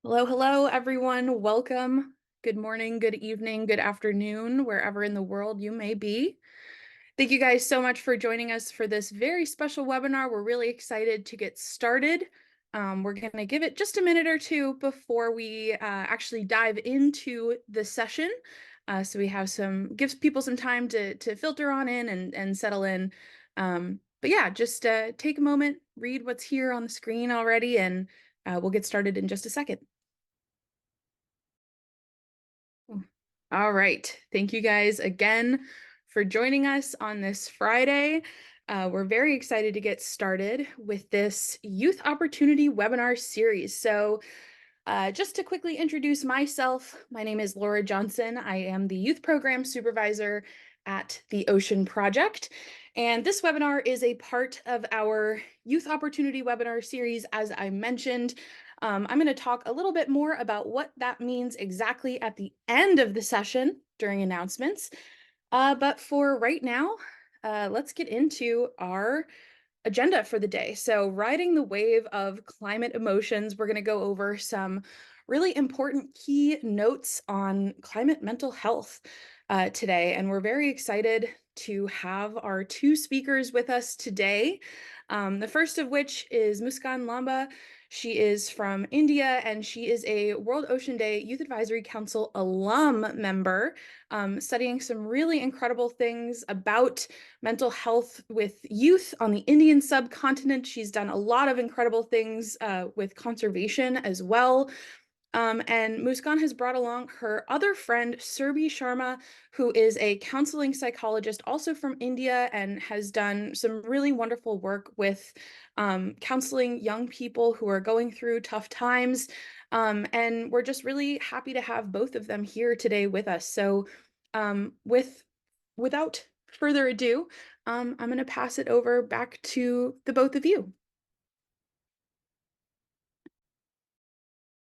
Hello, hello, everyone. Welcome. Good morning, good evening, good afternoon, wherever in the world you may be. Thank you guys so much for joining us for this very special webinar. We're really excited to get started. We're going to give it just a minute or two before we actually dive into the session. So we have gives people some time to filter on in and settle in. But yeah, just take a moment, read what's here on the screen already, and we'll get started in just a second. All right. Thank you guys again for joining us on this Friday. We're very excited to get started with this Youth Opportunity webinar series. Just to quickly introduce myself, my name is Laura Johnson. I am the Youth Program Supervisor at the Ocean Project. And this webinar is a part of our Youth Opportunity webinar series, as I mentioned. I'm going to talk a little bit more about what that means exactly at the end of the session during announcements. But for right now, let's get into our agenda for the day. So, riding the wave of climate emotions, we're going to go over some really important key notes on climate mental health today. And we're very excited to have our two speakers with us today. The first of which is Muskan Lamba. She is from India and she is a World Ocean Day Youth Advisory Council alum member, studying some really incredible things about mental health with youth on the Indian subcontinent. She's done a lot of incredible things with conservation as well. And Muskan has brought along her other friend, Surbi Sharma, who is a counseling psychologist also from India and has done some really wonderful work with counseling young people who are going through tough times. And we're just really happy to have both of them here today with us. So without further ado, I'm going to pass it over back to the both of you.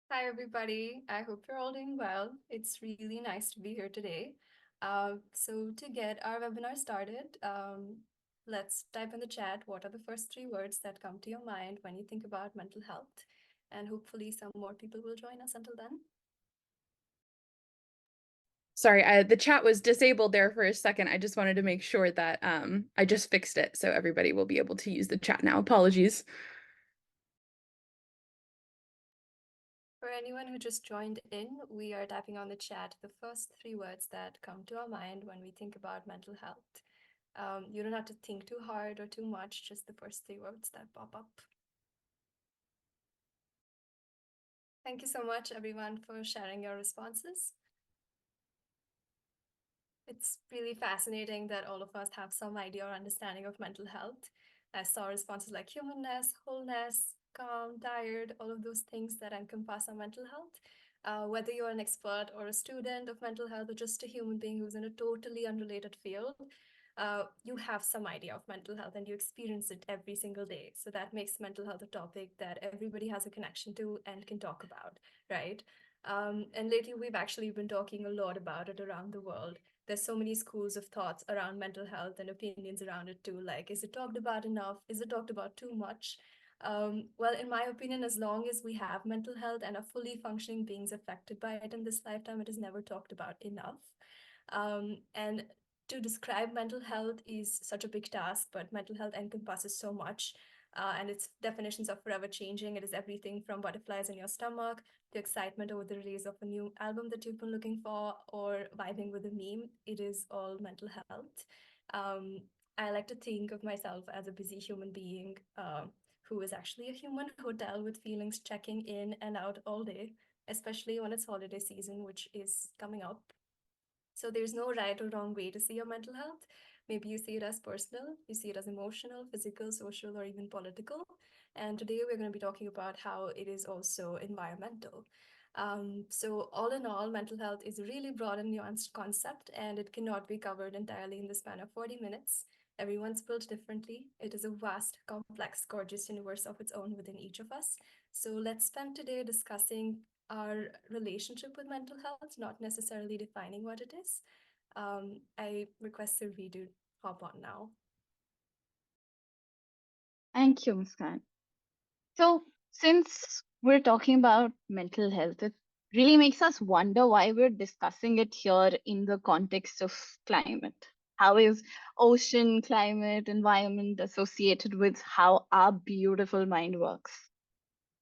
Hi, everybody. I hope you're all doing well. It's really nice to be here today. So to get our webinar started, let's type in the chat what are the first three words that come to your mind when you think about mental health. And hopefully some more people will join us until then. Sorry, the chat was disabled there for a second. I just wanted to make sure that I just fixed it so everybody will be able to use the chat now. Apologies. For anyone who just joined in, we are typing on the chat the first three words that come to our mind when we think about mental health. You don't have to think too hard or too much, just the first three words that pop up. Thank you so much, everyone, for sharing your responses. It's really fascinating that all of us have some idea or understanding of mental health. I saw responses like humanness, wholeness, calm, tired, all of those things that encompass our mental health. Whether you're an expert or a student of mental health or just a human being who's in a totally unrelated field, you have some idea of mental health and you experience it every single day. So that makes mental health a topic that everybody has a connection to and can talk about, right? And lately, we've actually been talking a lot about it around the world. There's so many schools of thoughts around mental health and opinions around it too. Like, is it talked about enough? Is it talked about too much? Well, in my opinion, as long as we have mental health and are fully functioning beings affected by it in this lifetime, it is never talked about enough. And to describe mental health is such a big task, but mental health encompasses so much. And its definitions are forever changing. It is everything from butterflies in your stomach to excitement over the release of a new album that you've been looking for or vibing with a meme. It is all mental health. Um, I like to think of myself as a busy human being who is actually a human hotel with feelings checking in and out all day, especially when it's holiday season, which is coming up. So there's no right or wrong way to see your mental health. Maybe you see it as personal, you see it as emotional, physical, social, or even political. And today we're going to be talking about how it is also environmental. So all in all, mental health is a really broad and nuanced concept, and it cannot be covered entirely in the span of 40 minutes. Everyone's built differently. It is a vast, complex, gorgeous universe of its own within each of us. So let's spend today discussing our relationship with mental health, not necessarily defining what it is. I request Sylvie to hop on now. Thank you, Muskan. So, since we're talking about mental health, it really makes us wonder why we're discussing it here in the context of climate. How is ocean, climate, environment associated with how our beautiful mind works?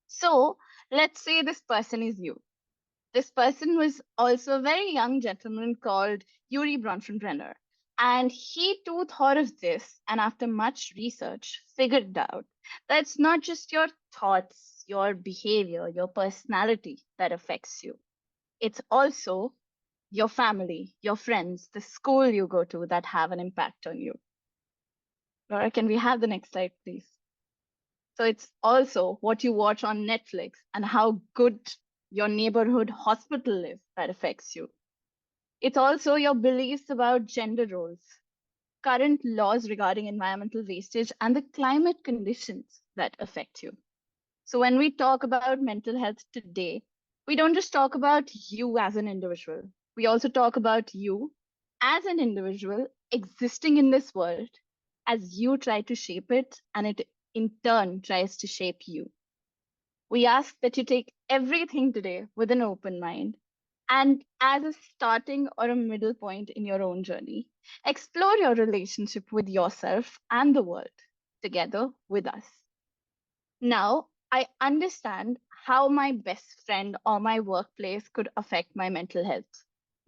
So, let's say this person is you. This person was also a very young gentleman called Yuri Bronfenbrenner. And he too thought of this, and after much research, figured out that it's not just your thoughts, your behavior, your personality that affects you. It's also your family, your friends, the school you go to that have an impact on you. Laura, can we have the next slide, please? So it's also what you watch on Netflix and how good your neighborhood hospital is that affects you. It's also your beliefs about gender roles, current laws regarding environmental wastage, and the climate conditions that affect you. So, when we talk about mental health today, we don't just talk about you as an individual, we also talk about you as an individual existing in this world as you try to shape it, and it in turn tries to shape you. We ask that you take everything today with an open mind and as a starting or a middle point in your own journey, explore your relationship with yourself and the world together with us. Now, I understand how my best friend or my workplace could affect my mental health.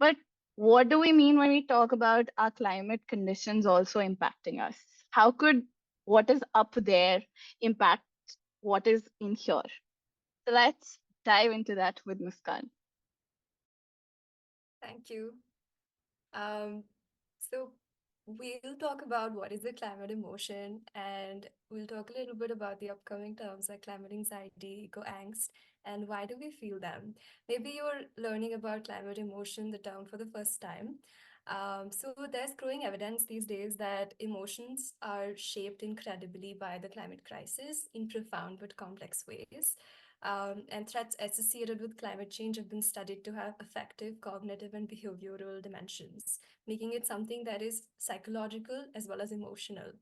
But what do we mean when we talk about our climate conditions also impacting us? How could what is up there impact what is in here? So let's dive into that with Muskan. Thank you. Um, so we'll talk about what is the climate emotion, and we'll talk a little bit about the upcoming terms like climate anxiety, eco angst, and why do we feel them. Maybe you're learning about climate emotion, the term for the first time. So there's growing evidence these days that emotions are shaped incredibly by the climate crisis in profound but complex ways. And threats associated with climate change have been studied to have affective, cognitive, and behavioral dimensions, making it something that is psychological as well as emotional.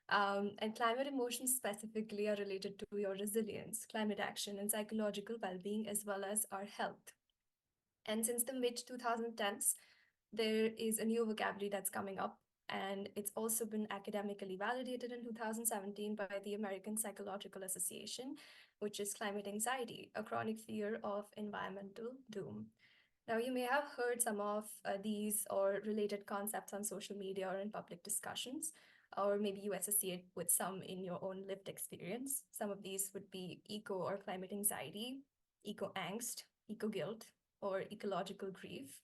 And climate emotions specifically are related to your resilience, climate action, and psychological well being, as well as our health. And since the mid 2010s, there is a new vocabulary that's coming up, and it's also been academically validated in 2017 by the American Psychological Association, which is climate anxiety, a chronic fear of environmental doom. Now, you may have heard some of these or related concepts on social media or in public discussions, or maybe you associate with some in your own lived experience. Some of these would be eco or climate anxiety, eco angst, eco guilt, or ecological grief.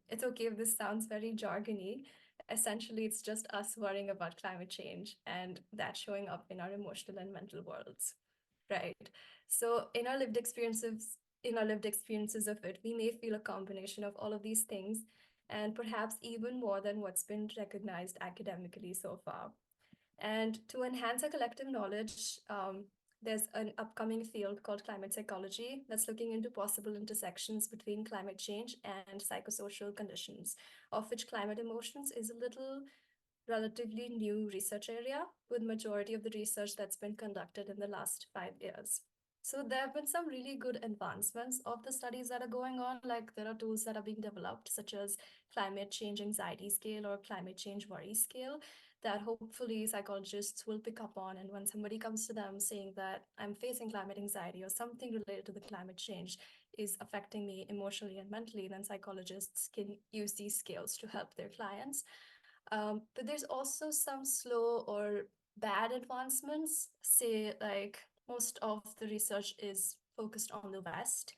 It's okay if this sounds very jargony. Essentially, it's just us worrying about climate change and that showing up in our emotional and mental worlds. Right. So in our lived experiences of it, we may feel a combination of all of these things, and perhaps even more than what's been recognized academically so far. And to enhance our collective knowledge, there's an upcoming field called climate psychology that's looking into possible intersections between climate change and psychosocial conditions, of which climate emotions is a little relatively new research area, with majority of the research that's been conducted in the last 5 years. So there have been some really good advancements of the studies that are going on. Like there are tools that are being developed, such as climate change anxiety scale or climate change worry scale, that hopefully psychologists will pick up on. And when somebody comes to them saying that I'm facing climate anxiety or something related to the climate change is affecting me emotionally and mentally, then psychologists can use these scales to help their clients. But there's also some slow or bad advancements. Say, like most of the research is focused on the West,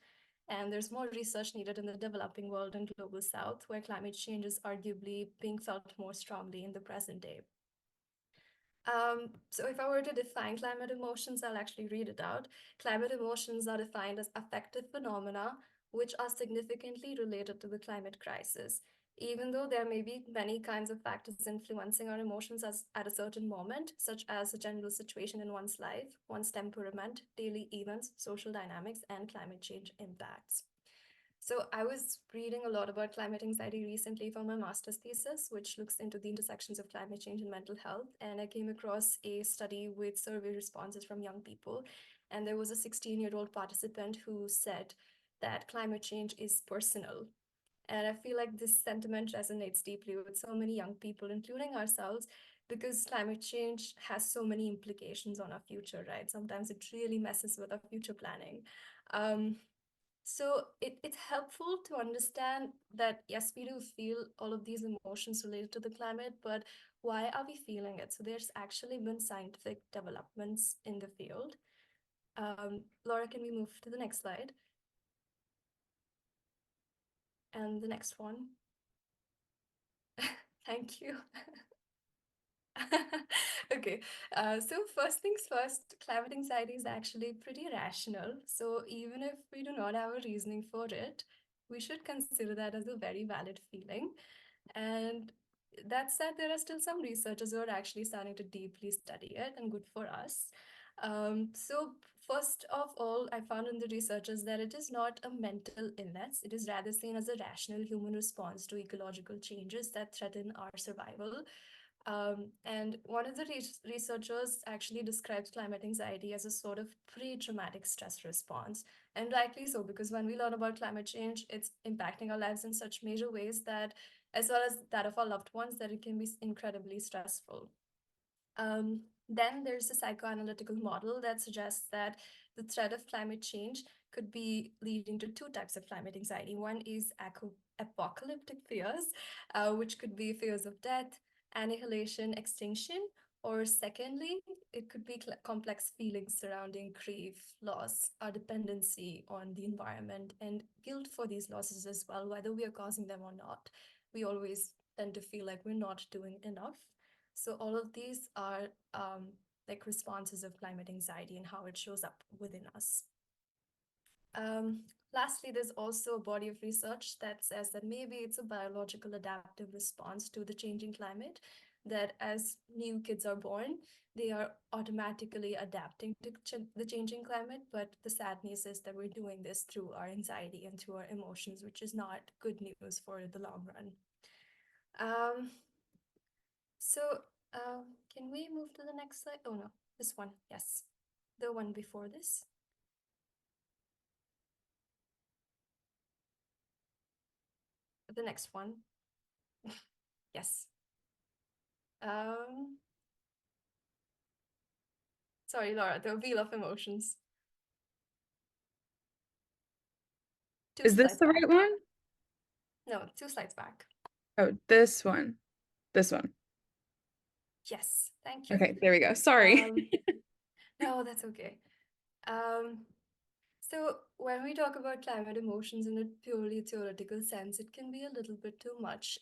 and there's more research needed in the developing world and global South, where climate change is arguably being felt more strongly in the present day. So if I were to define climate emotions, I'll actually read it out. Climate emotions are defined as affective phenomena which are significantly related to the climate crisis. Even though there may be many kinds of factors influencing our emotions at a certain moment, such as a general situation in one's life, one's temperament, daily events, social dynamics, and climate change impacts. So I was reading a lot about climate anxiety recently for my master's thesis, which looks into the intersections of climate change and mental health. And I came across a study with survey responses from young people. And there was a 16-year-old participant who said that climate change is personal. And I feel like this sentiment resonates deeply with so many young people, including ourselves, because climate change has so many implications on our future, right? Sometimes it really messes with our future planning. Um, so it's helpful to understand that, yes, we do feel all of these emotions related to the climate, but why are we feeling it? So there's actually been scientific developments in the field. Laura, can we move to the next slide? And the next one. Thank you. Okay, so first things first, climate anxiety is actually pretty rational. So even if we do not have a reasoning for it, we should consider that as a very valid feeling. And that said, there are still some researchers who are actually starting to deeply study it, and good for us. So first of all, I found in the researchers that it is not a mental illness. It is rather seen as a rational human response to ecological changes that threaten our survival. And one of the researchers actually describes climate anxiety as a sort of pre-traumatic stress response. And rightly so, because when we learn about climate change, it's impacting our lives in such major ways that, as well as that of our loved ones, that it can be incredibly stressful. Then there's a psychoanalytical model that suggests that the threat of climate change could be leading to two types of climate anxiety. One is apocalyptic fears, which could be fears of death, annihilation, extinction, or secondly, it could be complex feelings surrounding grief, loss, our dependency on the environment, and guilt for these losses as well, whether we are causing them or not. We always tend to feel like we're not doing enough. So all of these are like responses of climate anxiety and how it shows up within us. Lastly, there's also a body of research that says that maybe it's a biological adaptive response to the changing climate, that as new kids are born, they are automatically adapting to the changing climate. But the sad news is that we're doing this through our anxiety and through our emotions, which is not good news for the long run. Um, so can we move to the next slide? Oh no, this one, yes. The one before this. The next one. Yes. Um, sorry, Laura, the wheel of emotions. Two Is this slides the right back. one? No, two slides back. Oh, this one. This one. Yes, thank you. Okay, there we go. Sorry. No, that's okay. So when we talk about climate emotions in a purely theoretical sense, it can be a little bit too much.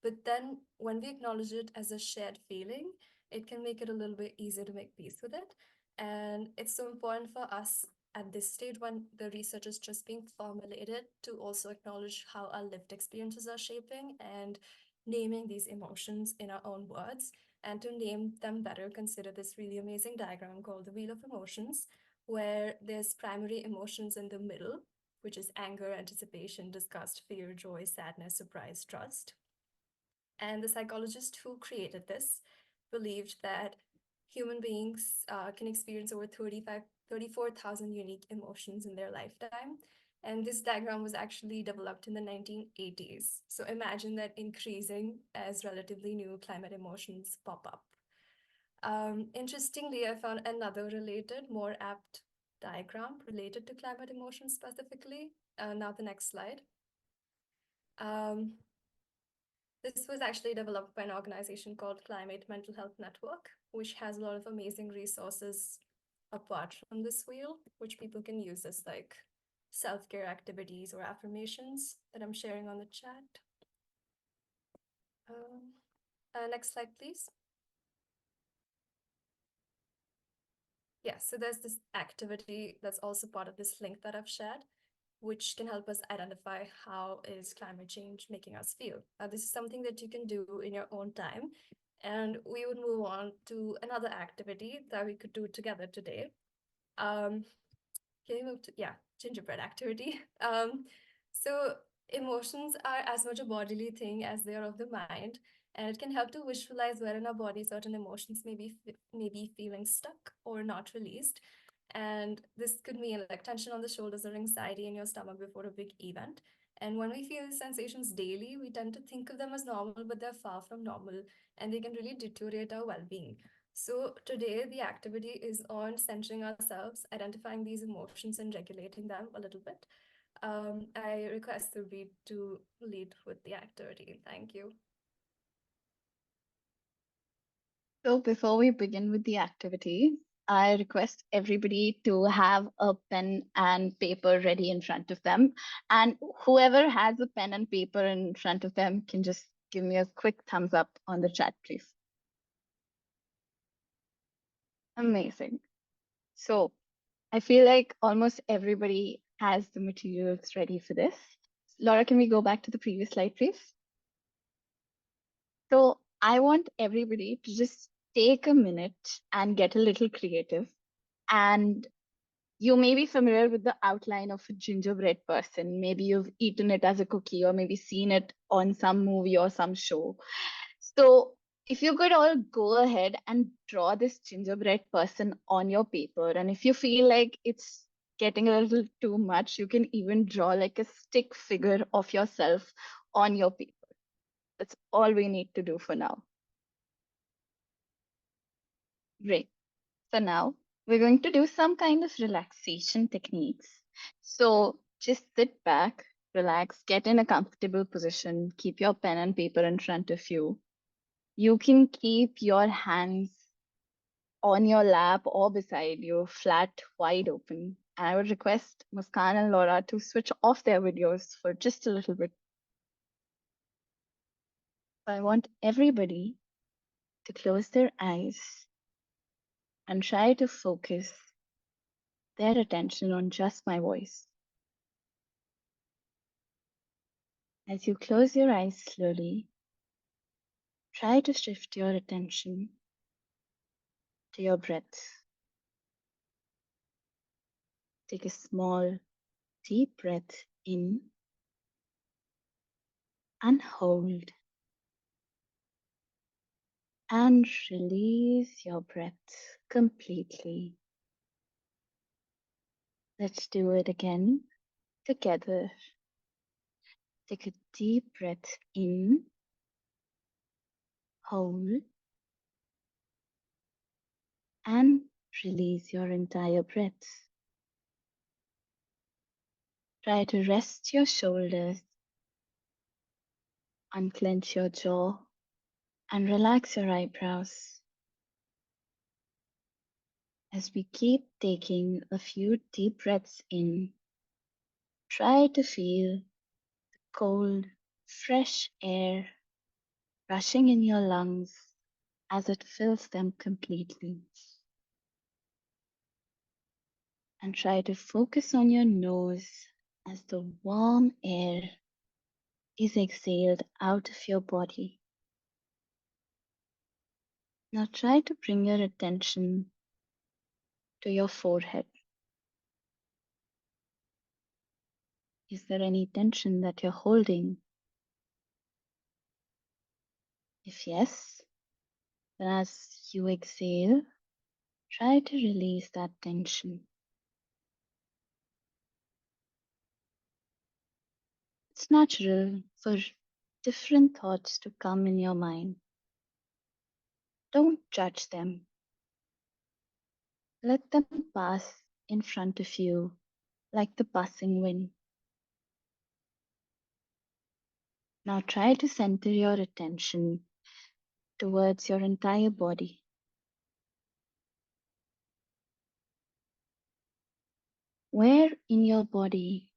But then when we acknowledge it as a shared feeling, it can make it a little bit easier to make peace with it. And it's so important for us at this stage when the research is just being formulated to also acknowledge how our lived experiences are shaping and naming these emotions in our own words. And to name them better, consider this really amazing diagram called the Wheel of Emotions, where there's primary emotions in the middle, which is anger, anticipation, disgust, fear, joy, sadness, surprise, trust. And the psychologist who created this believed that human beings can experience over 34,000 unique emotions in their lifetime. And this diagram was actually developed in the 1980s. So imagine that increasing as relatively new climate emotions pop up. Interestingly, I found another related, more apt diagram related to climate emotions specifically. Now the next slide. This was actually developed by an organization called Climate Mental Health Network, which has a lot of amazing resources apart from this wheel, which people can use as like self-care activities or affirmations that I'm sharing on the chat. Next slide, please. Yeah, so there's this activity that's also part of this link that I've shared, which can help us identify how is climate change making us feel. This is something that you can do in your own time. And we would move on to another activity that we could do together today. Can we move to, yeah, gingerbread activity. So emotions are as much a bodily thing as they are of the mind, and it can help to visualize where in our body certain emotions may be feeling stuck or not released. And this could mean like tension on the shoulders or anxiety in your stomach before a big event. And when we feel these sensations daily, we tend to think of them as normal, but they're far from normal and they can really deteriorate our well being. So, today, the activity is on centering ourselves, identifying these emotions, and regulating them a little bit. I request Ruby to lead with the activity. Thank you. So before we begin with the activity, I request everybody to have a pen and paper ready in front of them. And whoever has a pen and paper in front of them can just give me a quick thumbs up on the chat, please. Amazing. So I feel like almost everybody has the materials ready for this. Laura, can we go back to the previous slide, please? So I want everybody to just take a minute and get a little creative. And you may be familiar with the outline of a gingerbread person. Maybe you've eaten it as a cookie or maybe seen it on some movie or some show. So if you could all go ahead and draw this gingerbread person on your paper, and if you feel like it's getting a little too much, you can even draw like a stick figure of yourself on your paper. That's all we need to do for now. Great. So now we're going to do some kind of relaxation techniques. So just sit back, relax, get in a comfortable position, keep your pen and paper in front of you. You can keep your hands on your lap or beside you, flat, wide open. And I would request Muskan and Laura to switch off their videos for just a little bit. I want everybody to close their eyes and try to focus their attention on just my voice. As you close your eyes slowly, try to shift your attention to your breath. Take a small, deep breath in and hold, and release your breath completely. Let's do it again together. Take a deep breath in, hold, and release your entire breath. Try to rest your shoulders, unclench your jaw, and relax your eyebrows. As we keep taking a few deep breaths in, try to feel the cold, fresh air rushing in your lungs as it fills them completely. And try to focus on your nose as the warm air is exhaled out of your body. Now try to bring your attention to your forehead. Is there any tension that you're holding? If yes, then as you exhale, try to release that tension. It's natural for different thoughts to come in your mind. Don't judge them. Let them pass in front of you like the passing wind. Now try to center your attention towards your entire body. Where in your body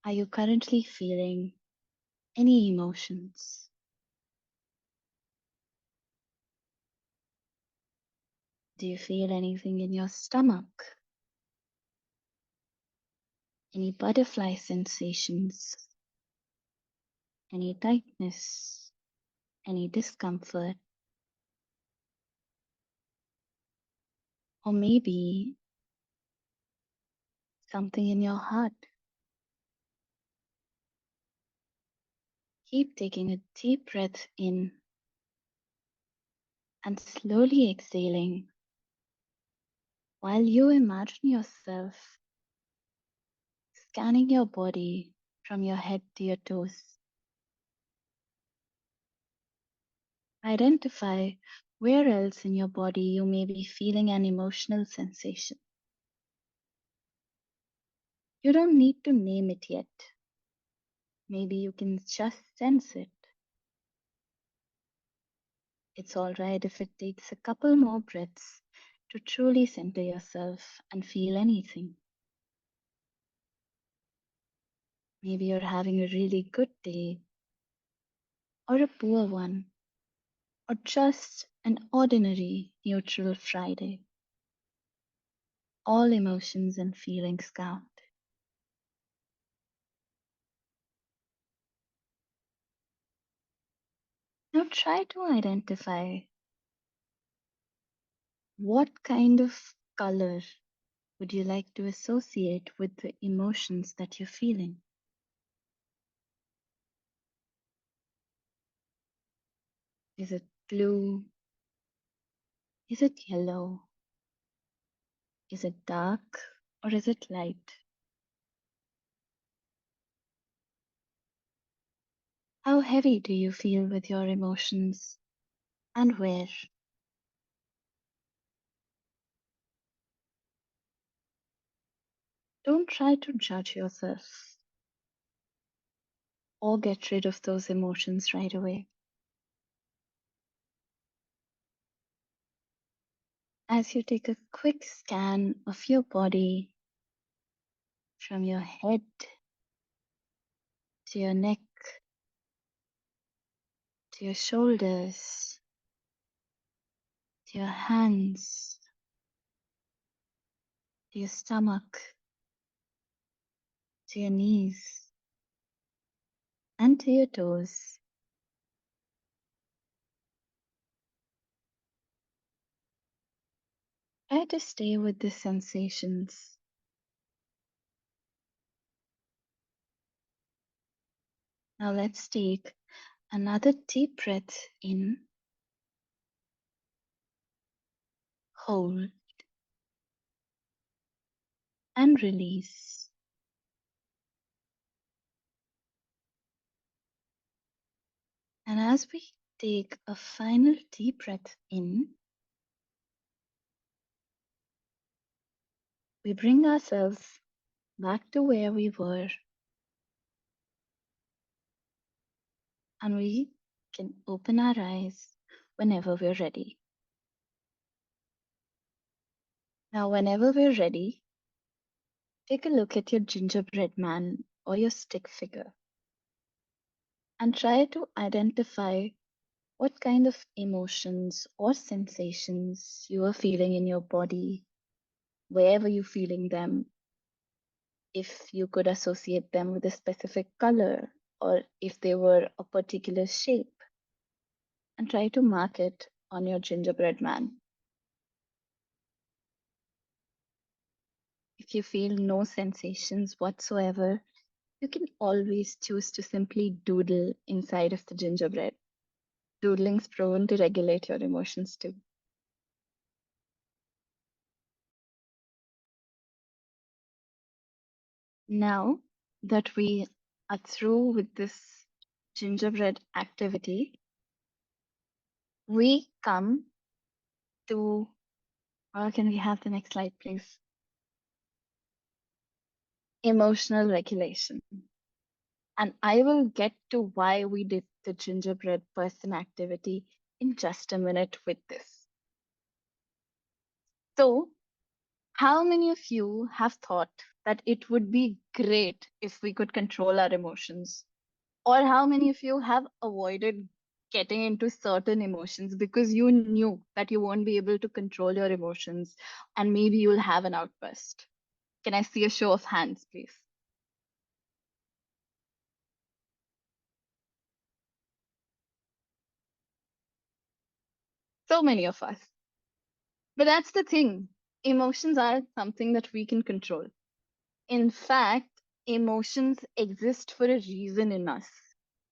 are you currently feeling any emotions? Do you feel anything in your stomach? Any butterfly sensations? Any tightness? Any discomfort? Or maybe something in your heart? Keep taking a deep breath in and slowly exhaling while you imagine yourself scanning your body from your head to your toes. Identify where else in your body you may be feeling an emotional sensation. You don't need to name it yet. Maybe you can just sense it. It's alright if it takes a couple more breaths to truly center yourself and feel anything. Maybe you're having a really good day, or a poor one, or just an ordinary neutral Friday. All emotions and feelings count. Now try to identify what kind of color would you like to associate with the emotions that you're feeling. Is it blue? Is it yellow? Is it dark or is it light? How heavy do you feel with your emotions and where? Don't try to judge yourself or get rid of those emotions right away. As you take a quick scan of your body from your head to your neck to your shoulders to your hands to your stomach to your knees and to your toes, try to stay with the sensations. Now let's take another deep breath in, hold, and release. And as we take a final deep breath in, we bring ourselves back to where we were, and we can open our eyes whenever we're ready. Now, whenever we're ready, take a look at your gingerbread man or your stick figure and try to identify what kind of emotions or sensations you are feeling in your body, wherever you're feeling them, if you could associate them with a specific color or if they were a particular shape, and try to mark it on your gingerbread man. If you feel no sensations whatsoever, you can always choose to simply doodle inside of the gingerbread. Doodling's proven to regulate your emotions too. Now that we are through with this gingerbread activity, we come to, can we have the next slide, please? Emotional regulation. And I will get to why we did the gingerbread person activity in just a minute with this. So, how many of you have thought that it would be great if we could control our emotions? Or how many of you have avoided getting into certain emotions because you knew that you won't be able to control your emotions and maybe you'll have an outburst? Can I see a show of hands, please? So many of us. But that's the thing. Emotions are something that we can control. In fact, emotions exist for a reason in us,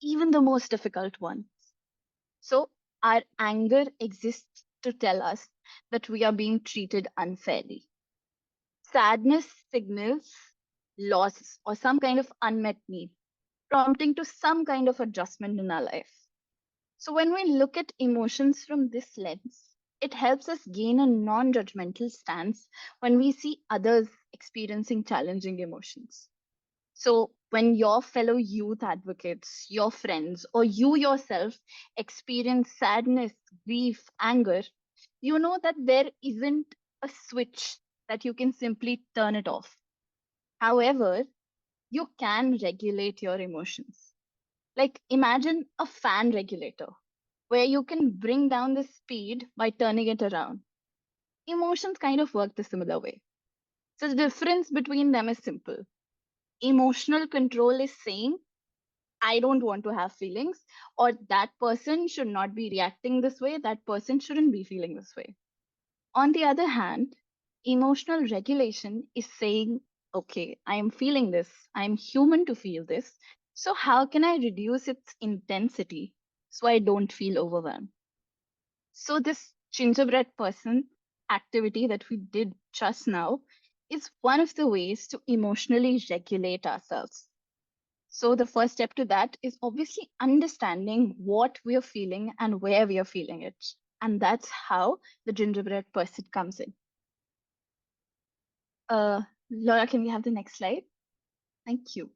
even the most difficult ones. So, our anger exists to tell us that we are being treated unfairly. Sadness signals loss or some kind of unmet need, prompting to some kind of adjustment in our life. So, when we look at emotions from this lens, it helps us gain a non judgmental stance when we see others experiencing challenging emotions. So, when your fellow youth advocates, your friends, or you yourself experience sadness, grief, anger, you know that there isn't a switch that you can simply turn it off. However, you can regulate your emotions. Like, imagine a fan regulator where you can bring down the speed by turning it around. Emotions kind of work the similar way. So, the difference between them is simple. Emotional control is saying, I don't want to have feelings, or that person should not be reacting this way, that person shouldn't be feeling this way. On the other hand, emotional regulation is saying, okay, I am feeling this, I am human to feel this. So, how can I reduce its intensity so I don't feel overwhelmed? So, this gingerbread person activity that we did just now is one of the ways to emotionally regulate ourselves. So, the first step to that is obviously understanding what we are feeling and where we are feeling it. And that's how the gingerbread person comes in. Laura, can we have the next slide? Thank you.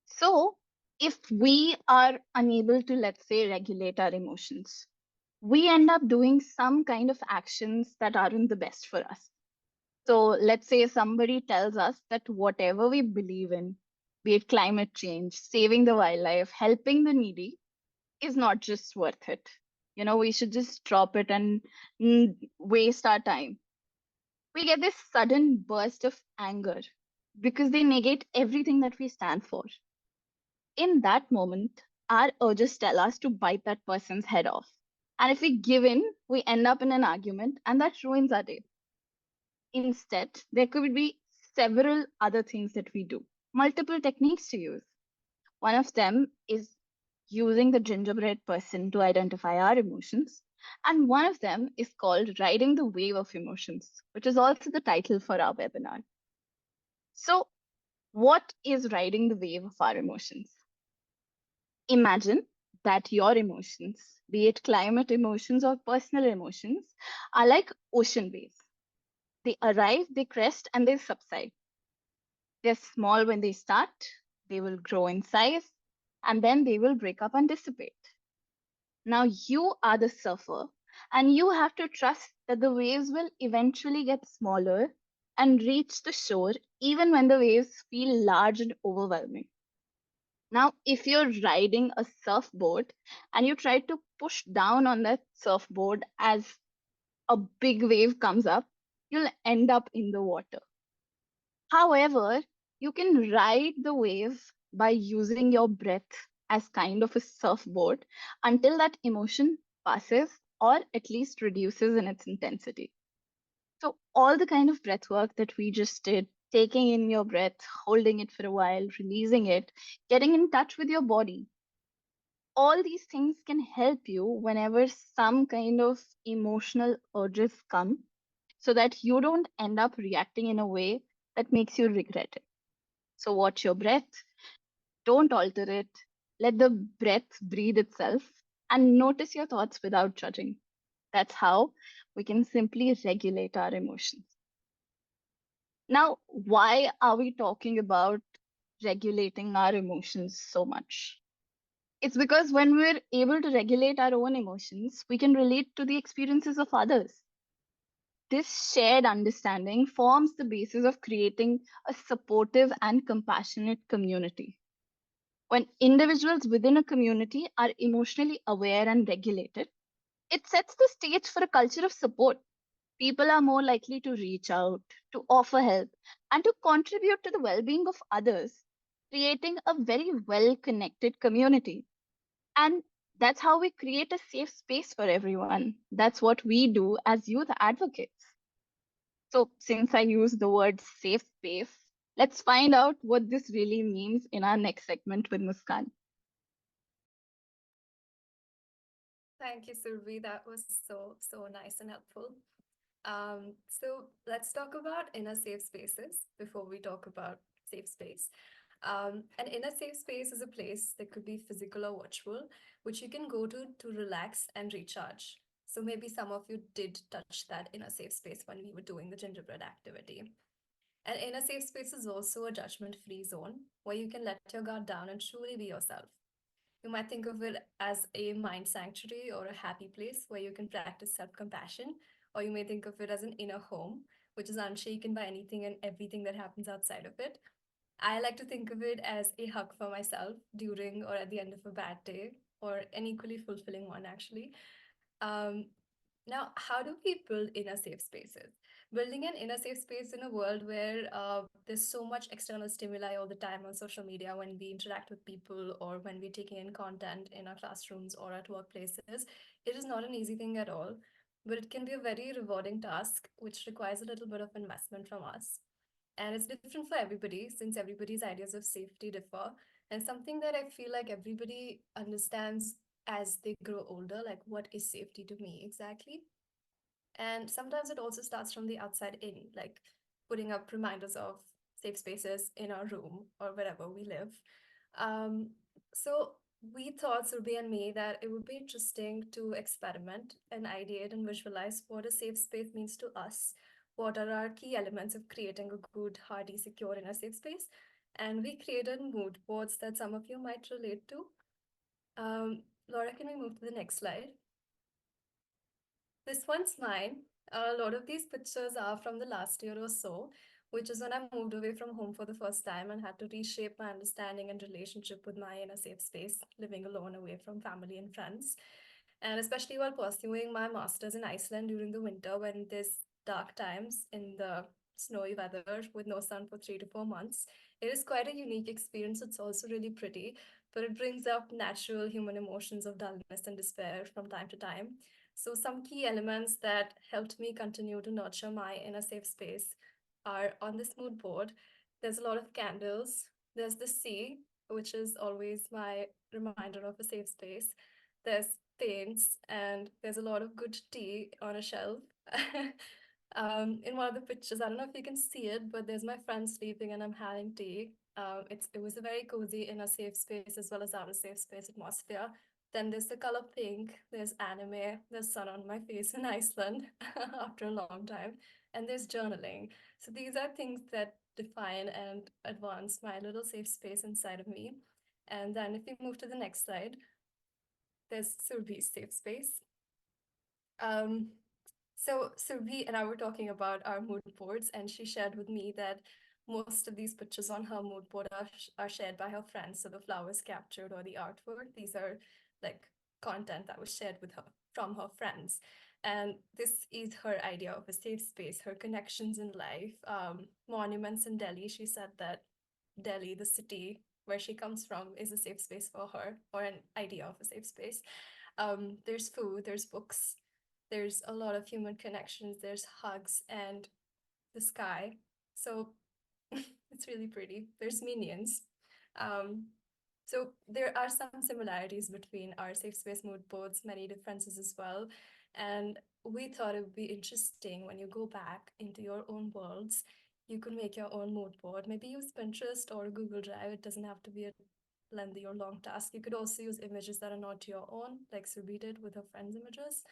So, if we are unable to, let's say, regulate our emotions, we end up doing some kind of actions that aren't the best for us. So, let's say somebody tells us that whatever we believe in, be it climate change, saving the wildlife, helping the needy, is not just worth it. You know, we should just drop it and waste our time. We get this sudden burst of anger because they negate everything that we stand for. In that moment, our urges tell us to bite that person's head off. And if we give in, we end up in an argument, and that ruins our day. Instead, there could be several other things that we do, multiple techniques to use. One of them is using the gingerbread person to identify our emotions. And one of them is called Riding the Wave of Emotions, which is also the title for our webinar. So, what is riding the wave of our emotions? Imagine that your emotions, be it climate emotions or personal emotions, are like ocean waves. They arrive, they crest, and they subside. They're small when they start, they will grow in size, and then they will break up and dissipate. Now you are the surfer, and you have to trust that the waves will eventually get smaller and reach the shore, even when the waves feel large and overwhelming. Now, if you're riding a surfboard and you try to push down on that surfboard as a big wave comes up, you'll end up in the water. However, you can ride the wave by using your breath as kind of a surfboard until that emotion passes or at least reduces in its intensity. So, all the kind of breath work that we just did, taking in your breath, holding it for a while, releasing it, getting in touch with your body, all these things can help you whenever some kind of emotional urges come so that you don't end up reacting in a way that makes you regret it. So, watch your breath, don't alter it, let the breath breathe itself, and notice your thoughts without judging. That's how we can simply regulate our emotions. Now, why are we talking about regulating our emotions so much? It's because when we're able to regulate our own emotions, we can relate to the experiences of others. This shared understanding forms the basis of creating a supportive and compassionate community. When individuals within a community are emotionally aware and regulated, it sets the stage for a culture of support. People are more likely to reach out, to offer help, and to contribute to the well being of others, creating a very well connected community. And that's how we create a safe space for everyone. That's what we do as youth advocates. So, since I use the word safe space, let's find out what this really means in our next segment with Muskan. Thank you, Survi. That was so nice and helpful. So let's talk about inner safe spaces before we talk about safe space. An inner safe space is a place that could be physical or virtual, which you can go to relax and recharge. So maybe some of you did touch that inner safe space when we were doing the gingerbread activity. An inner safe space is also a judgment-free zone where you can let your guard down and truly be yourself. You might think of it as a mind sanctuary or a happy place where you can practice self compassion, or you may think of it as an inner home, which is unshaken by anything and everything that happens outside of it. I like to think of it as a hug for myself during or at the end of a bad day, or an equally fulfilling one, actually. Um, Now, how do we build inner safe spaces? Building an inner safe space in a world where there's so much external stimuli all the time on social media when we interact with people or when we're taking in content in our classrooms or at workplaces, it is not an easy thing at all. But it can be a very rewarding task, which requires a little bit of investment from us. And it's different for everybody since everybody's ideas of safety differ. And something that I feel like everybody understands as they grow older, like what is safety to me exactly? And sometimes it also starts from the outside in, like putting up reminders of safe spaces in our room or wherever we live. Um, so we thought, Surbi and me, that it would be interesting to experiment and ideate and visualize what a safe space means to us. What are our key elements of creating a good, hearty, secure, inner safe space? And we created mood boards that some of you might relate to. Laura, can we move to the next slide? This one's mine. A lot of these pictures are from the last year or so, which is when I moved away from home for the first time and had to reshape my understanding and relationship with my inner safe space, living alone away from family and friends. And especially while pursuing my master's in Iceland during the winter when there's dark times in the snowy weather with no sun for 3 to 4 months. It is quite a unique experience. It's also really pretty, but it brings up natural human emotions of dullness and despair from time to time. So, some key elements that helped me continue to nurture my inner safe space are on this mood board. There's a lot of candles. There's the sea, which is always my reminder of a safe space. There's paints, and there's a lot of good tea on a shelf. In one of the pictures, I don't know if you can see it, but there's my friend sleeping and I'm having tea. It was a very cozy inner safe space as well as outer safe space atmosphere. Then there's the color pink, there's anime, there's sun on my face in Iceland after a long time, and there's journaling. So these are things that define and advance my little safe space inside of me. And then if we move to the next slide, there's Surbi's safe space. Um, so Surbi and I were talking about our mood boards, and she shared with me that most of these pictures on her mood board are shared by her friends. So the flowers captured or the artwork, these are like content that was shared with her from her friends. And this is her idea of a safe space, her connections in life, monuments in Delhi. She said that Delhi, the city where she comes from, is a safe space for her, or an idea of a safe space. There's food, there's books, there's a lot of human connections, there's hugs and the sky. So it's really pretty. There's minions. Um, so there are some similarities between our safe space mood boards, many differences as well. And we thought it would be interesting when you go back into your own worlds, you could make your own mood board. Maybe use Pinterest or Google Drive. It doesn't have to be a lengthy or long task. You could also use images that are not your own, like Subi did with her friends' images.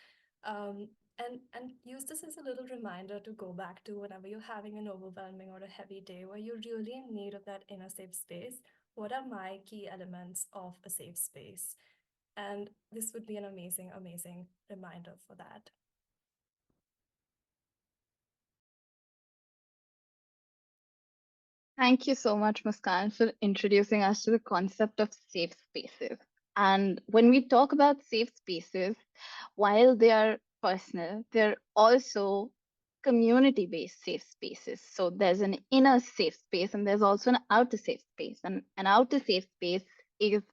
Um, and use this as a little reminder to go back to whenever you're having an overwhelming or a heavy day where you're really in need of that inner safe space. What are my key elements of a safe space? And this would be an amazing, amazing reminder for that. Thank you so much, Muskan, for introducing us to the concept of safe spaces. And when we talk about safe spaces, while they are personal, they're also community based safe spaces. So there's an inner safe space and there's also an outer safe space. And an outer safe space is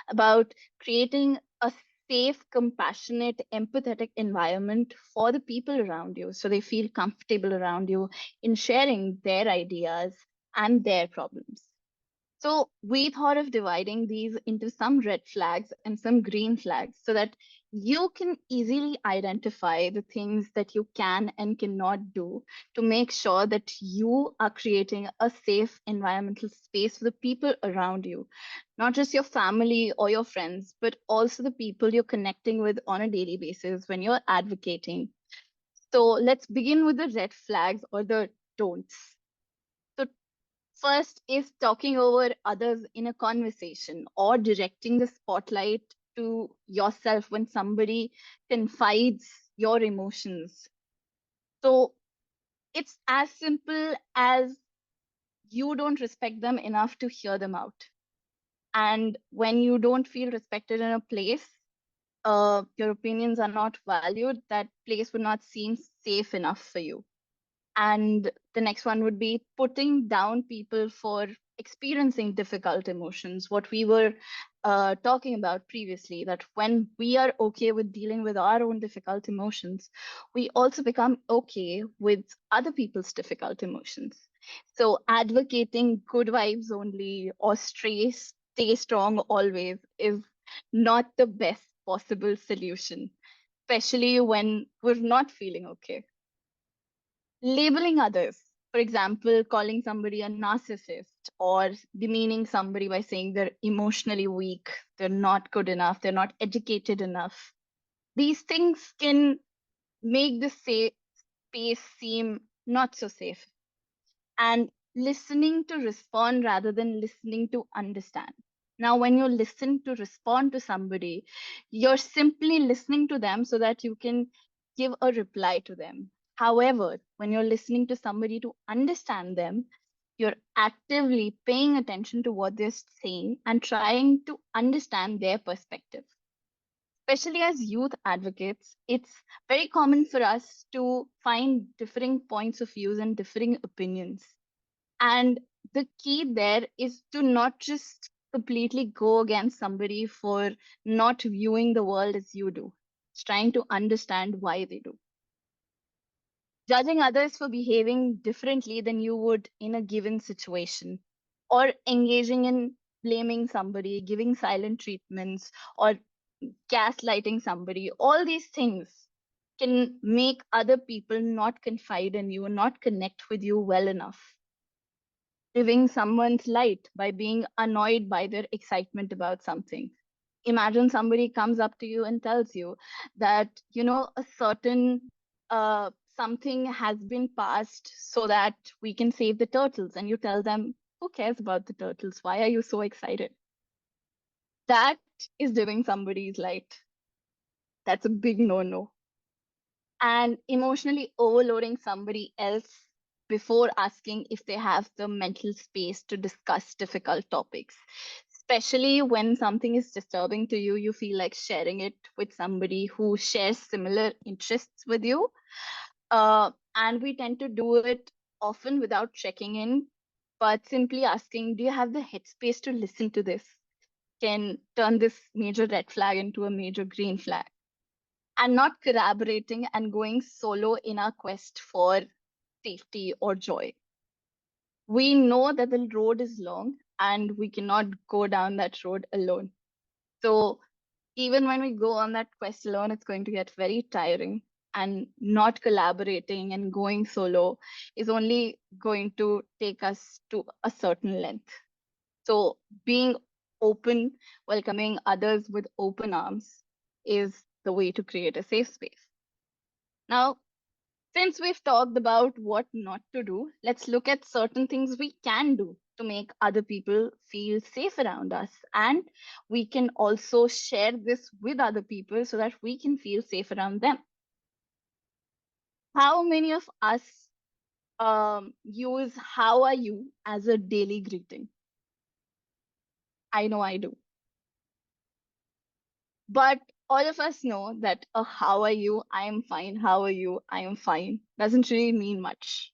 about creating a safe, compassionate, empathetic environment for the people around you so they feel comfortable around you in sharing their ideas and their problems. So we thought of dividing these into some red flags and some green flags so that you can easily identify the things that you can and cannot do to make sure that you are creating a safe environmental space for the people around you, not just your family or your friends, but also the people you're connecting with on a daily basis when you're advocating. So let's begin with the red flags or the don'ts. So first is talking over others in a conversation or directing the spotlight to yourself when somebody confides your emotions. So it's as simple as you don't respect them enough to hear them out. And when you don't feel respected in a place, your opinions are not valued, that place would not seem safe enough for you. And the next one would be putting down people for experiencing difficult emotions. What we were talking about previously, that when we are okay with dealing with our own difficult emotions, we also become okay with other people's difficult emotions. So, advocating good vibes only or stay strong always is not the best possible solution, especially when we're not feeling okay. Labeling others, for example, calling somebody a narcissist or demeaning somebody by saying they're emotionally weak, they're not good enough, they're not educated enough. These things can make the space seem not so safe. And listening to respond rather than listening to understand. Now, when you listen to respond to somebody, you're simply listening to them so that you can give a reply to them. However, when you're listening to somebody to understand them, you're actively paying attention to what they're saying and trying to understand their perspective. Especially as youth advocates, it's very common for us to find differing points of views and differing opinions, and the key there is to not just completely go against somebody for not viewing the world as you do. It's trying to understand why they do. Judging others for behaving differently than you would in a given situation, or engaging in blaming somebody, giving silent treatments, or gaslighting somebody, all these things can make other people not confide in you, not connect with you well enough. Living someone's light by being annoyed by their excitement about something. Imagine somebody comes up to you and tells you that, a certain something has been passed so that we can save the turtles. And you tell them, who cares about the turtles? Why are you so excited? That is dimming somebody's light. That's a big no no. And emotionally overloading somebody else before asking if they have the mental space to discuss difficult topics. Especially when something is disturbing to you, you feel like sharing it with somebody who shares similar interests with you. And we tend to do it often without checking in, but simply asking, do you have the headspace to listen to this? Can turn this major red flag into a major green flag, and not collaborating and going solo in our quest for safety or joy. We know that the road is long and we cannot go down that road alone. So, even when we go on that quest alone, it's going to get very tiring. And not collaborating and going solo is only going to take us to a certain length. So, being open, welcoming others with open arms is the way to create a safe space. Now, since we've talked about what not to do, let's look at certain things we can do to make other people feel safe around us. And we can also share this with other people so that we can feel safe around them. How many of us use how are you as a daily greeting? I know I do. But all of us know that a how are you, I am fine, how are you, I am fine doesn't really mean much.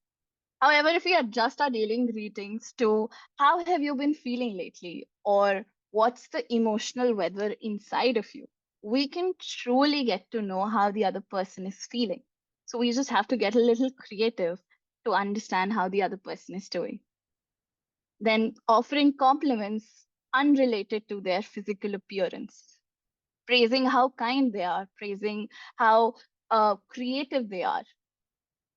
However, if we adjust our daily greetings to how have you been feeling lately, or what's the emotional weather inside of you, we can truly get to know how the other person is feeling. So we just have to get a little creative to understand how the other person is doing. Then offering compliments unrelated to their physical appearance. praising how kind they are, praising how creative they are,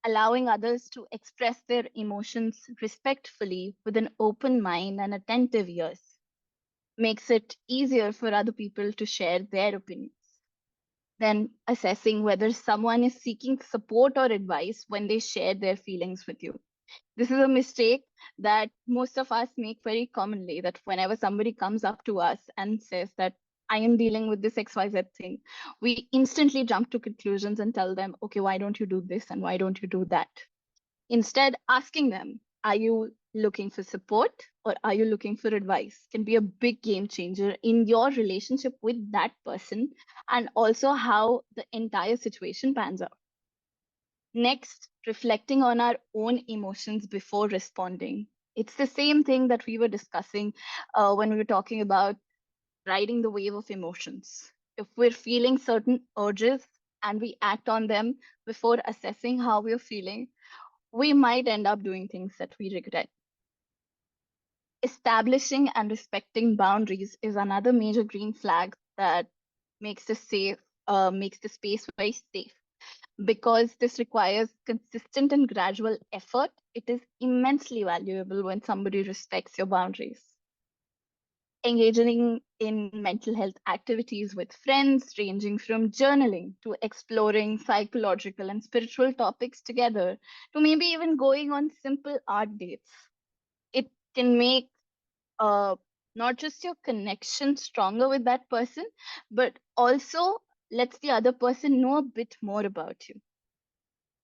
allowing others to express their emotions respectfully with an open mind and attentive ears makes it easier for other people to share their opinions. Then assessing whether someone is seeking support or advice when they share their feelings with you. This is a mistake that most of us make very commonly, that whenever somebody comes up to us and says that I am dealing with this XYZ thing, we instantly jump to conclusions and tell them, okay, why don't you do this and why don't you do that? Instead, asking them, are you looking for support or are you looking for advice, can be a big game changer in your relationship with that person and also how the entire situation pans out. Next, reflecting on our own emotions before responding. It's the same thing that we were discussing when we were talking about riding the wave of emotions. If we're feeling certain urges and we act on them before assessing how we're feeling, we might end up doing things that we regret. Establishing and respecting boundaries is another major green flag that makes the safe, makes the space very safe. Because this requires consistent and gradual effort, it is immensely valuable when somebody respects your boundaries. Engaging in mental health activities with friends, ranging from journaling to exploring psychological and spiritual topics together, to maybe even going on simple art dates. It can make uh, not just your connection stronger with that person, but also lets the other person know a bit more about you.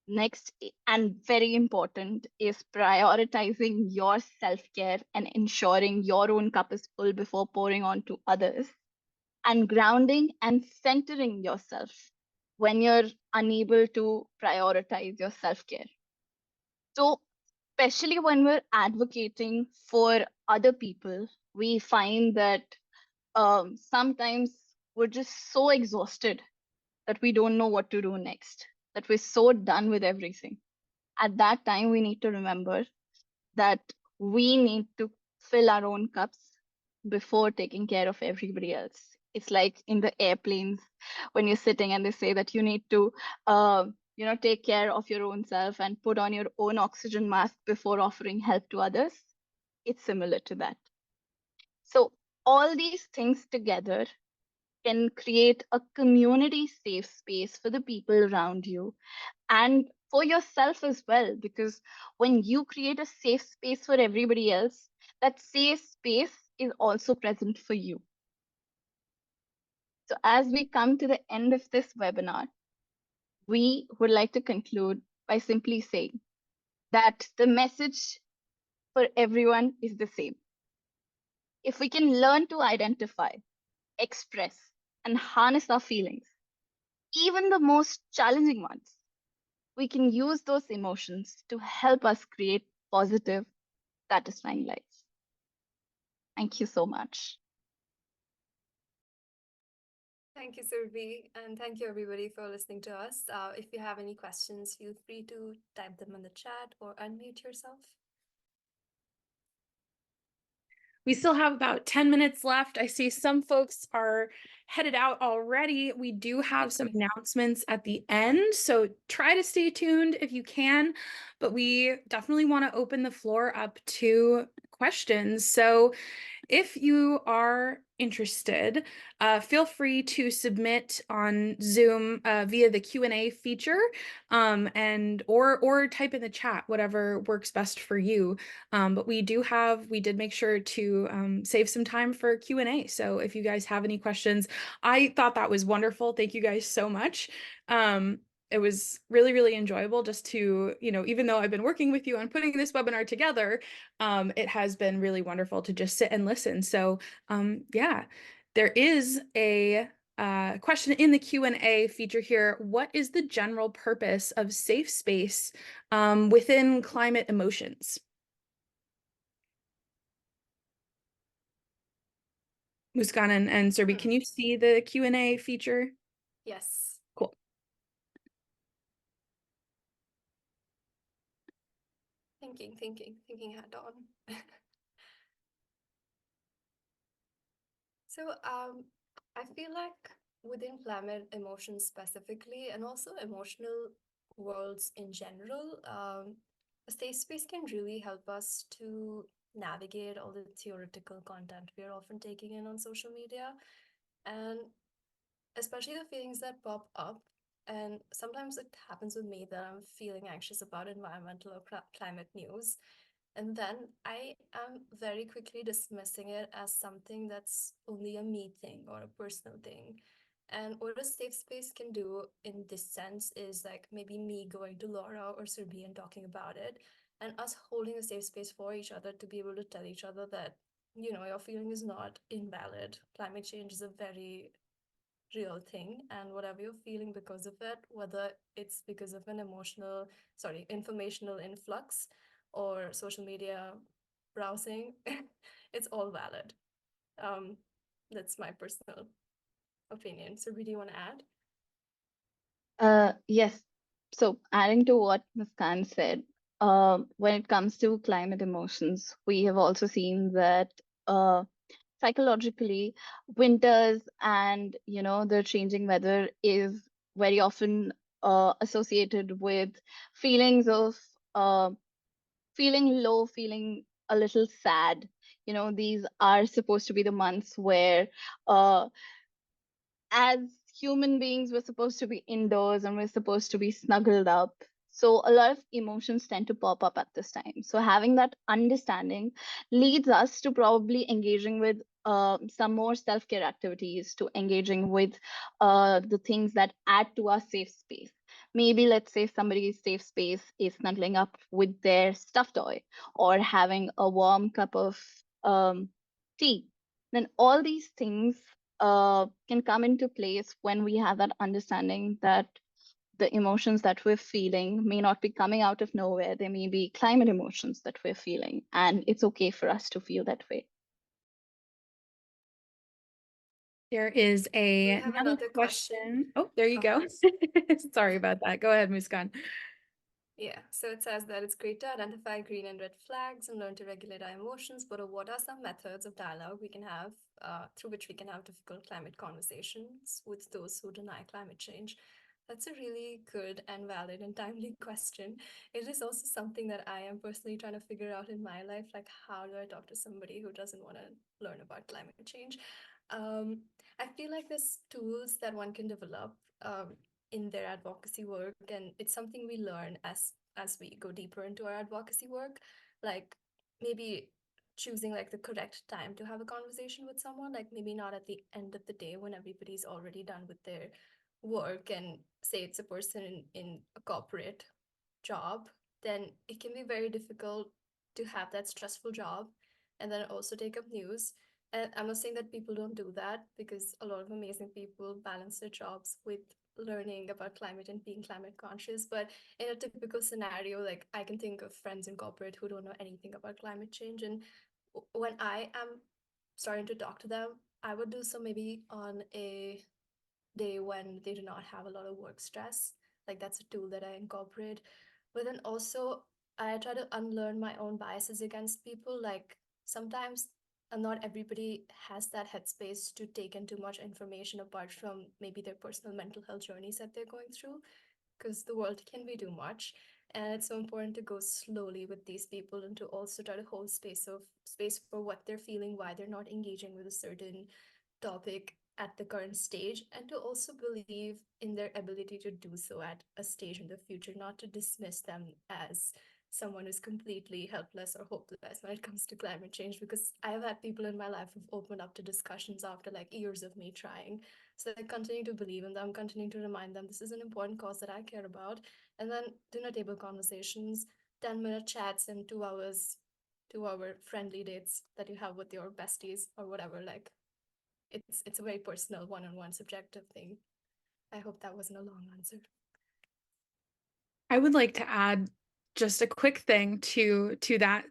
Next, and very important, is prioritizing your self care and ensuring your own cup is full before pouring on to others, and grounding and centering yourself when you're unable to prioritize your self care. So, especially when we're advocating for other people, we find that sometimes we're just so exhausted that we don't know what to do next, that we're so done with everything. At that time, we need to remember that we need to fill our own cups before taking care of everybody else. It's like in the airplanes when you're sitting and they say that you need to, take care of your own self and put on your own oxygen mask before offering help to others. It's similar to that. So all these things together can create a community safe space for the people around you and for yourself as well, because when you create a safe space for everybody else, that safe space is also present for you. So as we come to the end of this webinar, we would like to conclude by simply saying that the message for everyone is the same. If we can learn to identify, express, and harness our feelings, even the most challenging ones, we can use those emotions to help us create positive, satisfying lives. Thank you so much. Thank you, Surbi, and thank you everybody for listening to us. If you have any questions, feel free to type them in the chat or unmute yourself. We still have about 10 minutes left. I see some folks are headed out already. We do have some announcements at the end, so try to stay tuned if you can, but we definitely want to open the floor up to questions. So if you are interested, feel free to submit on Zoom via the Q&A feature, and or type in the chat, whatever works best for you. But we did make sure to save some time for Q&A. So if you guys have any questions, I thought that was wonderful. Thank you guys so much. It was really, really enjoyable just to, even though I've been working with you on putting this webinar together, it has been really wonderful to just sit and listen. So yeah, there is a question in the Q&A feature here. What is the general purpose of safe space within climate emotions? Muskan and Serbi, can you see the Q&A feature? Yes. Cool. Thinking hat on. So I feel like within climate emotions specifically, and also emotional worlds in general, a safe space can really help us to navigate all the theoretical content we are often taking in on social media, and especially the feelings that pop up. And sometimes it happens with me that I'm feeling anxious about environmental or climate news. And then I am very quickly dismissing it as something that's only a me thing or a personal thing. And what a safe space can do in this sense is like maybe me going to Laura or Surbi and talking about it, and us holding a safe space for each other to be able to tell each other that, your feeling is not invalid. Climate change is a very real thing, and whatever you're feeling because of it, whether it's because of an informational influx or social media browsing, it's all valid. um that's my personal opinion. So do you want to add? Yes. So adding to what Muskan said, when it comes to climate emotions, we have also seen that psychologically, winters and the changing weather is very often associated with feelings of uh, feeling low, feeling a little sad. These are supposed to be the months where uh, as human beings, we're supposed to be indoors and we're supposed to be snuggled up. So a lot of emotions tend to pop up at this time. So having that understanding leads us to probably engaging with some more self-care activities, to engaging with the things that add to our safe space. Maybe let's say somebody's safe space is snuggling up with their stuffed toy or having a warm cup of tea. Then all these things can come into place when we have that understanding that the emotions that we're feeling may not be coming out of nowhere. They may be climate emotions that we're feeling, and it's okay for us to feel that way. There is We have another another question. question. Oh, there you Oh, go. Sorry about that. Go ahead, Muskan. yeah, so it says that it's great to identify green and red flags and learn to regulate our emotions, but what are some methods of dialogue we can have through which we can have difficult climate conversations with those who deny climate change? That's a really good and valid and timely question. It is also something that I am personally trying to figure out in my life. Like, how do I talk to somebody who doesn't want to learn about climate change? Um, I feel like there's tools that one can develop in their advocacy work, and it's something we learn as we go deeper into our advocacy work. Like maybe choosing like the correct time to have a conversation with someone, like maybe not at the end of the day when everybody's already done with their work, and say it's a person in a corporate job, then it can be very difficult to have that stressful job and then also take up news. And I'm not saying that people don't do that, because a lot of amazing people balance their jobs with learning about climate and being climate conscious. But in a typical scenario, like I can think of friends in corporate who don't know anything about climate change. And when I am starting to talk to them, I would do so maybe on a day when they do not have a lot of work stress. Like that's a tool that I incorporate. But then also, I try to unlearn my own biases against people. Like sometimes not everybody has that headspace to take in too much information apart from maybe their personal mental health journeys that they're going through, because the world can be too much. And it's so important to go slowly with these people and to also try to hold space for what they're feeling, why they're not engaging with a certain topic at the current stage, and to also believe in their ability to do so at a stage in the future, not to dismiss them as someone who's completely helpless or hopeless when it comes to climate change. Because I've had people in my life who've opened up to discussions after like years of me trying. So I continue to believe in them, continue to remind them this is an important cause that I care about. And then dinner table conversations, 10-minute chats, and 2 hours 2 hour friendly dates that you have with your besties or whatever. Like it's a very personal one-on-one subjective thing. I hope that wasn't a long answer. I would like to add just a quick thing to that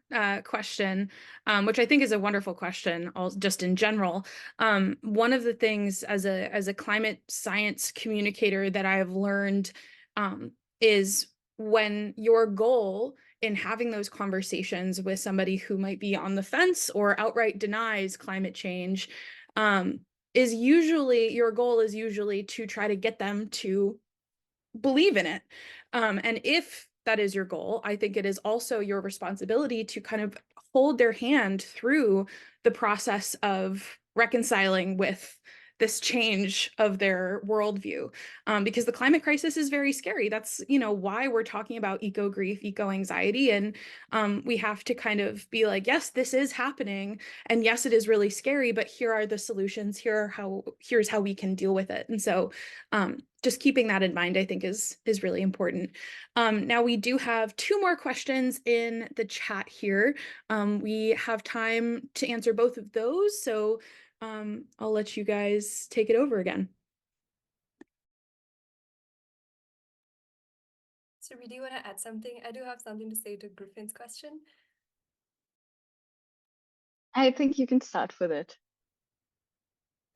question, which I think is a wonderful question, all just in general. One of the things as a climate science communicator that I have learned is when your goal in having those conversations with somebody who might be on the fence or outright denies climate change, is usually, your goal is usually to try to get them to believe in it. And if that is your goal, I think it is also your responsibility to kind of hold their hand through the process of reconciling with this change of their worldview, because the climate crisis is very scary. That's, why we're talking about eco grief, eco anxiety, and we have to kind of be like, yes, this is happening, and yes, it is really scary, but here are the solutions. Here's how we can deal with it. And so, just keeping that in mind, I think is really important. Now we do have two more questions in the chat here. We have time to answer both of those, so I'll let you guys take it over again. So, do you want to add something? I do have something to say to Griffin's question. I think you can start with it.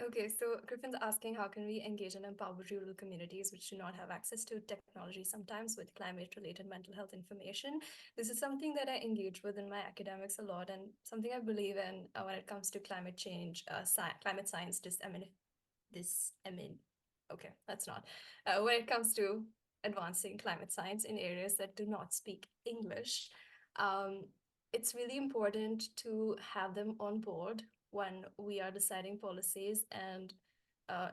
Okay, so Griffin's asking how can we engage and empower rural communities which do not have access to technology sometimes with climate-related mental health information. This is something that I engage with in my academics a lot and something I believe in when it comes to climate change, climate science, okay, that's not. When it comes to advancing climate science in areas that do not speak English, um, it's really important to have them on board when we are deciding policies and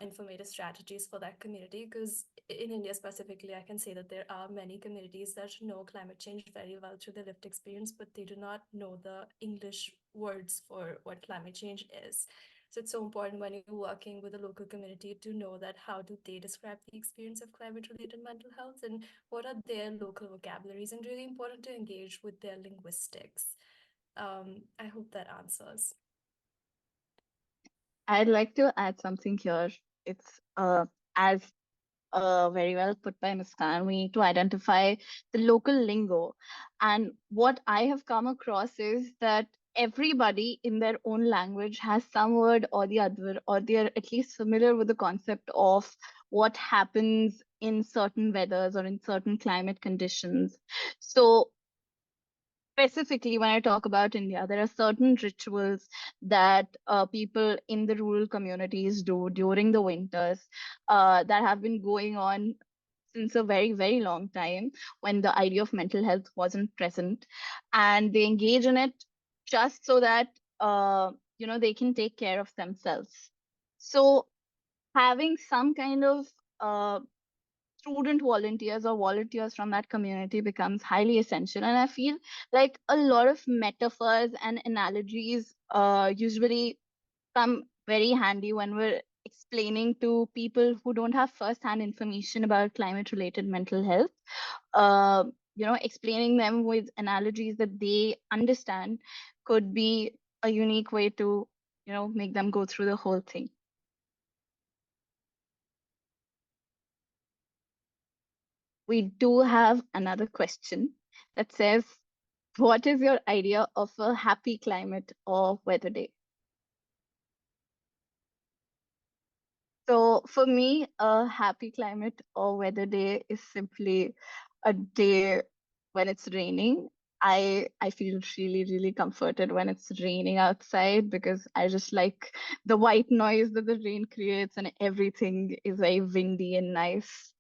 informative strategies for that community. Because in India specifically, I can say that there are many communities that know climate change very well through their lived experience, but they do not know the English words for what climate change is. So it's so important when you're working with a local community to know that how do they describe the experience of climate-related mental health and what are their local vocabularies, and really important to engage with their linguistics. I hope that answers. I'd like to add something here. It's as very well put by Muskan. We need to identify the local lingo. And what I have come across is that everybody in their own language has some word or the other, or they're at least familiar with the concept of what happens in certain weathers or in certain climate conditions. So specifically, when I talk about India, there are certain rituals that people in the rural communities do during the winters that have been going on since a very, very long time when the idea of mental health wasn't present. And they engage in it just so that, they can take care of themselves. So having some kind of uh, student volunteers or volunteers from that community becomes highly essential. And I feel like a lot of metaphors and analogies usually come very handy when we're explaining to people who don't have first-hand information about climate-related mental health. Uh, Explaining them with analogies that they understand could be a unique way to, make them go through the whole thing. We do have another question that says, what is your idea of a happy climate or weather day? So for me, a happy climate or weather day is simply a day when it's raining. I feel really, really comforted when it's raining outside because I just like the white noise that the rain creates and everything is very windy and nice.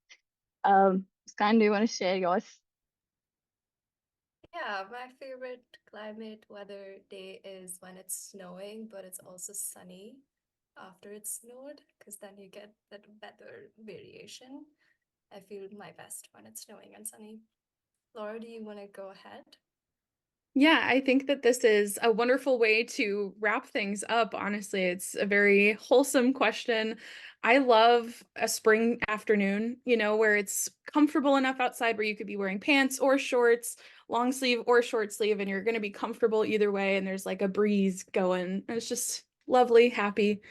Scan, do you want to share yours? Yeah, my favorite climate weather day is when it's snowing, but it's also sunny after it's snowed, because then you get that weather variation. I feel my best when it's snowing and sunny. Laura, do you want to go ahead? Yeah, I think that this is a wonderful way to wrap things up. Honestly, it's a very wholesome question. I love a spring afternoon, where it's comfortable enough outside where you could be wearing pants or shorts, long sleeve or short sleeve, and you're going to be comfortable either way. And there's like a breeze going. It's just lovely, happy,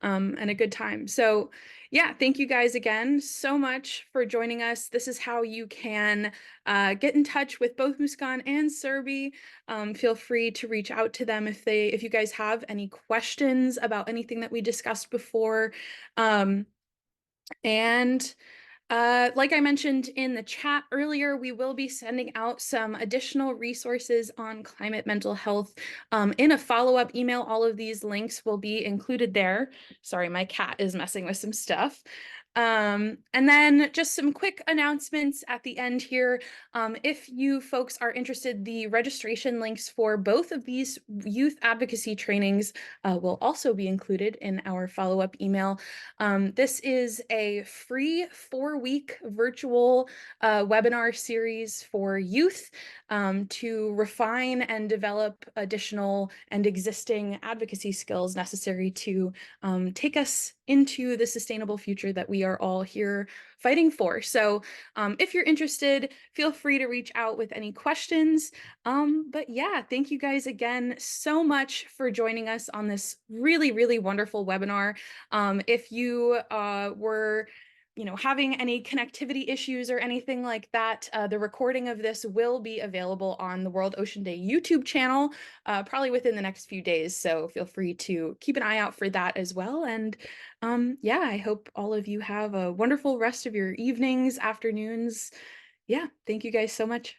and a good time. So, yeah, thank you guys again so much for joining us. This is how you can get in touch with both Muskan and Serbi. Feel free to reach out to them if you guys have any questions about anything that we discussed before. And Like I mentioned in the chat earlier, we will be sending out some additional resources on climate mental health in a follow-up email. All of these links will be included there. Sorry, my cat is messing with some stuff. And then just some quick announcements at the end here. If you folks are interested, the registration links for both of these youth advocacy trainings will also be included in our follow-up email. This is a free 4-week virtual webinar series for youth to refine and develop additional and existing advocacy skills necessary to take us into the sustainable future that we are all here fighting for. So if you're interested, feel free to reach out with any questions. But yeah, thank you guys again so much for joining us on this really, really wonderful webinar. If you were having any connectivity issues or anything like that, the recording of this will be available on the World Ocean Day YouTube channel, probably within the next few days. So feel free to keep an eye out for that as well. And yeah, I hope all of you have a wonderful rest of your evenings, afternoons. Yeah, thank you guys so much.